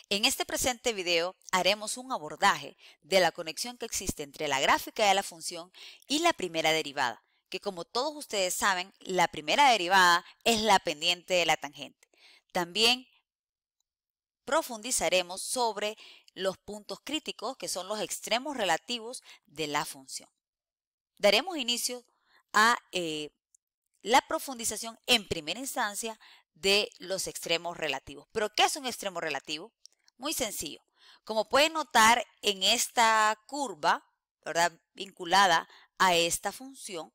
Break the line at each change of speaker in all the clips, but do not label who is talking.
En este presente video haremos un abordaje de la conexión que existe entre la gráfica de la función y la primera derivada, que como todos ustedes saben, la primera derivada es la pendiente de la tangente. También profundizaremos sobre los puntos críticos, que son los extremos relativos de la función. Daremos inicio a la profundización en primera instancia de los extremos relativos. ¿Pero qué es un extremo relativo? Muy sencillo. Como pueden notar en esta curva, ¿verdad?, vinculada a esta función,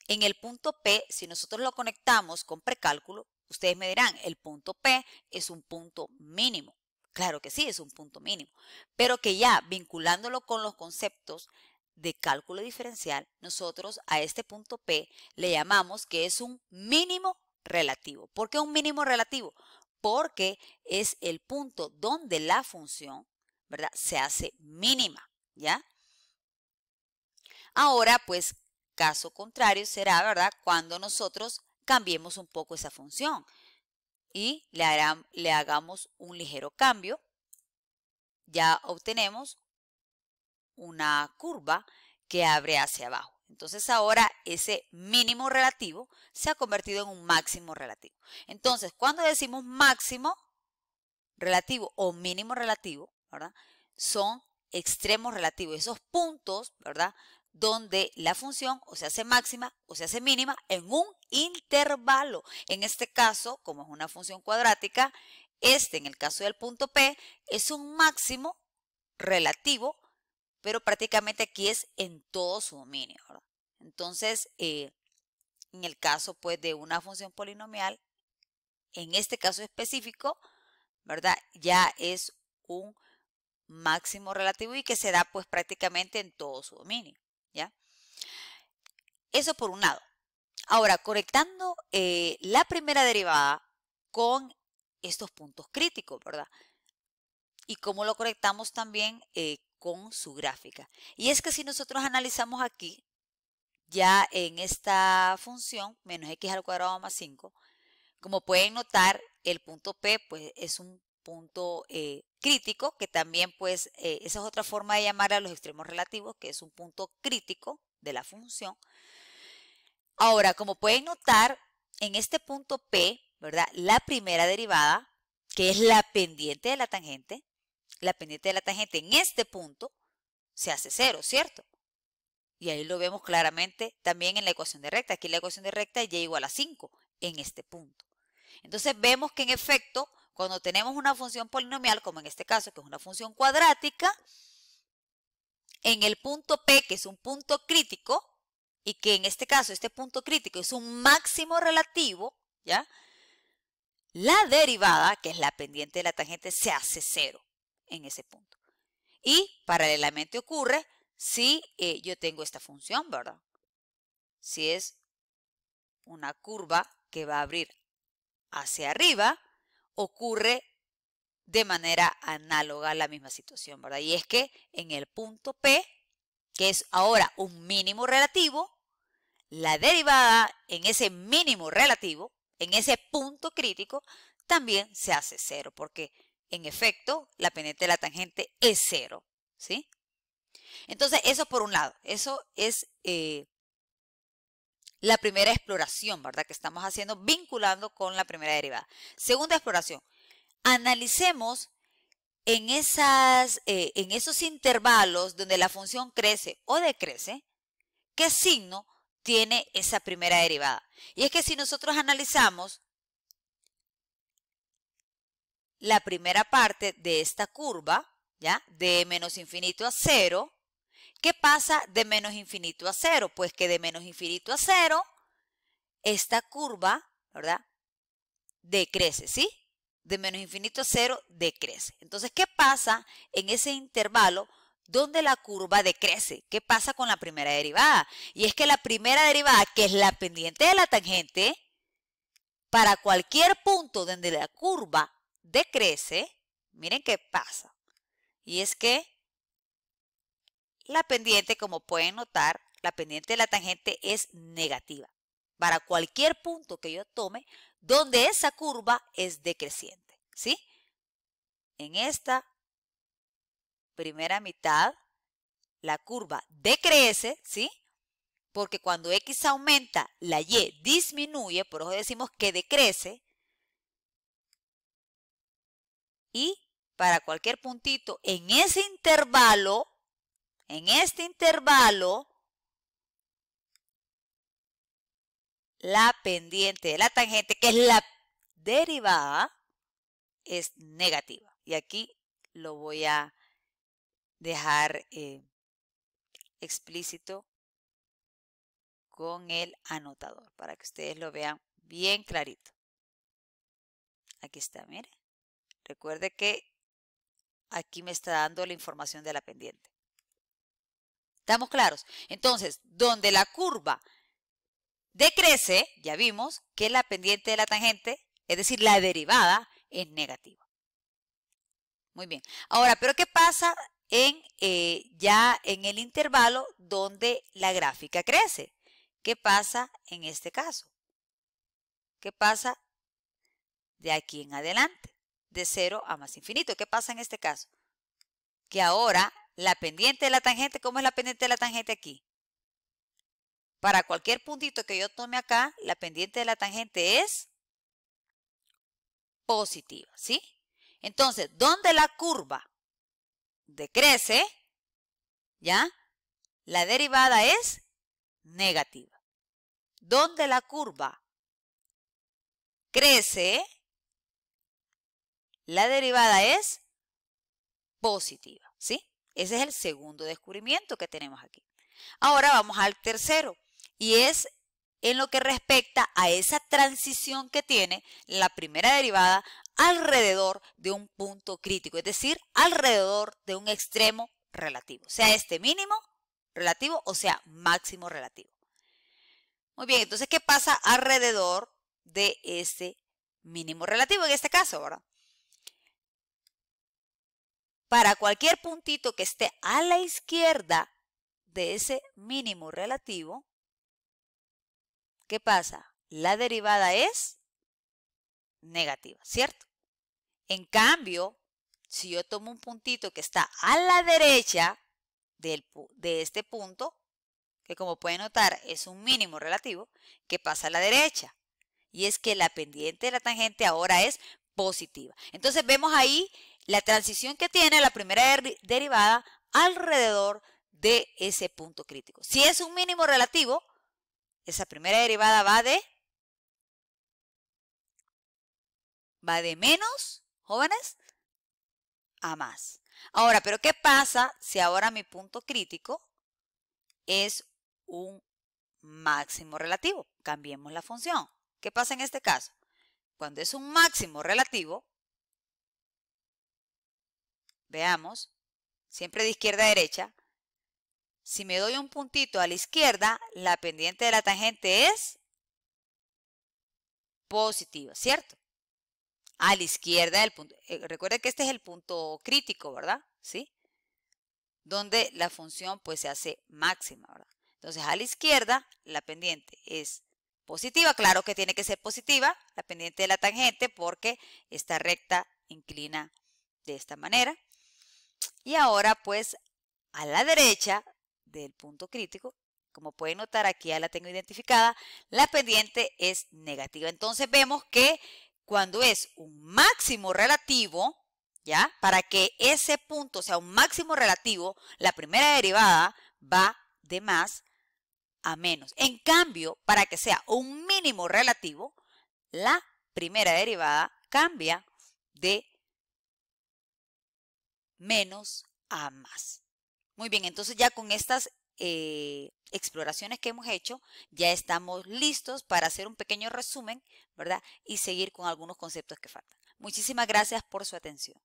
en el punto P, si nosotros lo conectamos con precálculo, ustedes me dirán, el punto P es un punto mínimo. Claro que sí, es un punto mínimo, pero que ya vinculándolo con los conceptos de cálculo diferencial, nosotros a este punto P le llamamos que es un mínimo relativo. ¿Por qué un mínimo relativo? Porque es el punto donde la función, ¿verdad?, se hace mínima, ¿ya? Ahora, pues, caso contrario será, ¿verdad?, cuando nosotros cambiemos un poco esa función y le hagamos un ligero cambio, ya obtenemos una curva que abre hacia abajo. Entonces ahora ese mínimo relativo se ha convertido en un máximo relativo. Entonces, cuando decimos máximo relativo o mínimo relativo, ¿verdad?, son extremos relativos, esos puntos, ¿verdad?, donde la función o se hace máxima o se hace mínima en un intervalo. En este caso, como es una función cuadrática, en el caso del punto P, es un máximo relativo, pero prácticamente aquí es en todo su dominio, ¿verdad? Entonces, en el caso pues de una función polinomial, en este caso específico, ¿verdad?, ya es un máximo relativo y que se da pues prácticamente en todo su dominio, ¿ya? Eso por un lado. Ahora, conectando la primera derivada con estos puntos críticos, ¿verdad? Y cómo lo conectamos también con su gráfica. Y es que si nosotros analizamos aquí, ya en esta función, menos x al cuadrado más 5, como pueden notar, el punto P pues es un punto crítico, que también pues esa es otra forma de llamar a los extremos relativos, que es un punto crítico de la función. Ahora, como pueden notar, en este punto P, ¿verdad?, la primera derivada, que es la pendiente de la tangente en este punto se hace 0, ¿cierto? Y ahí lo vemos claramente también en la ecuación de recta. Aquí la ecuación de recta es y igual a 5 en este punto. Entonces vemos que en efecto, cuando tenemos una función polinomial, como en este caso, que es una función cuadrática, en el punto P, que es un punto crítico, y que en este caso este punto crítico es un máximo relativo, ¿ya?, la derivada, que es la pendiente de la tangente, se hace 0 en ese punto. Y paralelamente ocurre si yo tengo esta función, ¿verdad? Si es una curva que va a abrir hacia arriba, ocurre de manera análoga a la misma situación, ¿verdad? Y es que en el punto P, que es ahora un mínimo relativo, la derivada en ese mínimo relativo, en ese punto crítico, también se hace 0, porque en efecto la pendiente de la tangente es 0, ¿sí? Entonces, eso por un lado, eso es la primera exploración, ¿verdad?, que estamos haciendo vinculando con la primera derivada. Segunda exploración, analicemos en esos intervalos donde la función crece o decrece, ¿qué signo tiene esa primera derivada? Y es que si nosotros analizamos la primera parte de esta curva, ¿ya?, de menos infinito a 0, ¿qué pasa de menos infinito a 0? Pues que de menos infinito a 0, esta curva, ¿verdad?, decrece, ¿sí? De menos infinito a 0 decrece. Entonces, ¿qué pasa en ese intervalo donde la curva decrece? ¿Qué pasa con la primera derivada? Y es que la primera derivada, que es la pendiente de la tangente, para cualquier punto donde la curva decrece, miren qué pasa. Y es que la pendiente, como pueden notar, la pendiente de la tangente es negativa para cualquier punto que yo tome donde esa curva es decreciente, ¿sí? en esta primera mitad la curva decrece, ¿sí? Porque cuando X aumenta, la Y disminuye, por eso decimos que decrece. Y para cualquier puntito en ese intervalo, la pendiente de la tangente, que es la derivada, es negativa. Y aquí lo voy a dejar explícito con el anotador para que ustedes lo vean bien clarito. Aquí está, mire. Recuerde que aquí me está dando la información de la pendiente. ¿Estamos claros? Entonces, donde la curva decrece, ya vimos que la pendiente de la tangente, es decir, la derivada, es negativa. Muy bien. Ahora, ¿pero qué pasa ya en el intervalo donde la gráfica crece? ¿Qué pasa en este caso? ¿Qué pasa de aquí en adelante? De 0 a más infinito. ¿Qué pasa en este caso? Que ahora la pendiente de la tangente, ¿cómo es la pendiente de la tangente aquí? Para cualquier puntito que yo tome acá, la pendiente de la tangente es positiva, ¿sí? Entonces, donde la curva decrece, ¿ya? La derivada es negativa. Donde la curva crece, la derivada es positiva, ¿sí? Ese es el segundo descubrimiento que tenemos aquí. Ahora vamos al tercero, y es en lo que respecta a esa transición que tiene la primera derivada alrededor de un punto crítico, es decir, alrededor de un extremo relativo, sea este mínimo relativo o sea máximo relativo. Muy bien, entonces, ¿qué pasa alrededor de ese mínimo relativo en este caso, verdad? Para cualquier puntito que esté a la izquierda de ese mínimo relativo, ¿qué pasa? La derivada es negativa, ¿cierto? En cambio, si yo tomo un puntito que está a la derecha de este punto, que como pueden notar es un mínimo relativo, ¿qué pasa a la derecha? Y es que la pendiente de la tangente ahora es positiva. Entonces vemos ahí la transición que tiene la primera derivada alrededor de ese punto crítico. Si es un mínimo relativo, esa primera derivada va de menos, jóvenes, a más. Ahora, ¿pero qué pasa si ahora mi punto crítico es un máximo relativo? Cambiemos la función. ¿Qué pasa en este caso? Cuando es un máximo relativo, veamos, siempre de izquierda a derecha, si me doy un puntito a la izquierda, la pendiente de la tangente es positiva, ¿cierto? A la izquierda del punto. Recuerden que este es el punto crítico, ¿verdad? ¿Sí? Donde la función pues se hace máxima, ¿verdad? Entonces, a la izquierda, la pendiente es positiva. Claro que tiene que ser positiva, la pendiente de la tangente, porque esta recta inclina de esta manera. Y ahora, pues, a la derecha del punto crítico, como pueden notar, aquí ya la tengo identificada, la pendiente es negativa. Entonces, vemos que cuando es un máximo relativo, ¿ya? Para que ese punto sea un máximo relativo, la primera derivada va de más a menos. En cambio, para que sea un mínimo relativo, la primera derivada cambia de menos a más. Muy bien, entonces ya con estas exploraciones que hemos hecho, ya estamos listos para hacer un pequeño resumen, ¿verdad? Y seguir con algunos conceptos que faltan. Muchísimas gracias por su atención.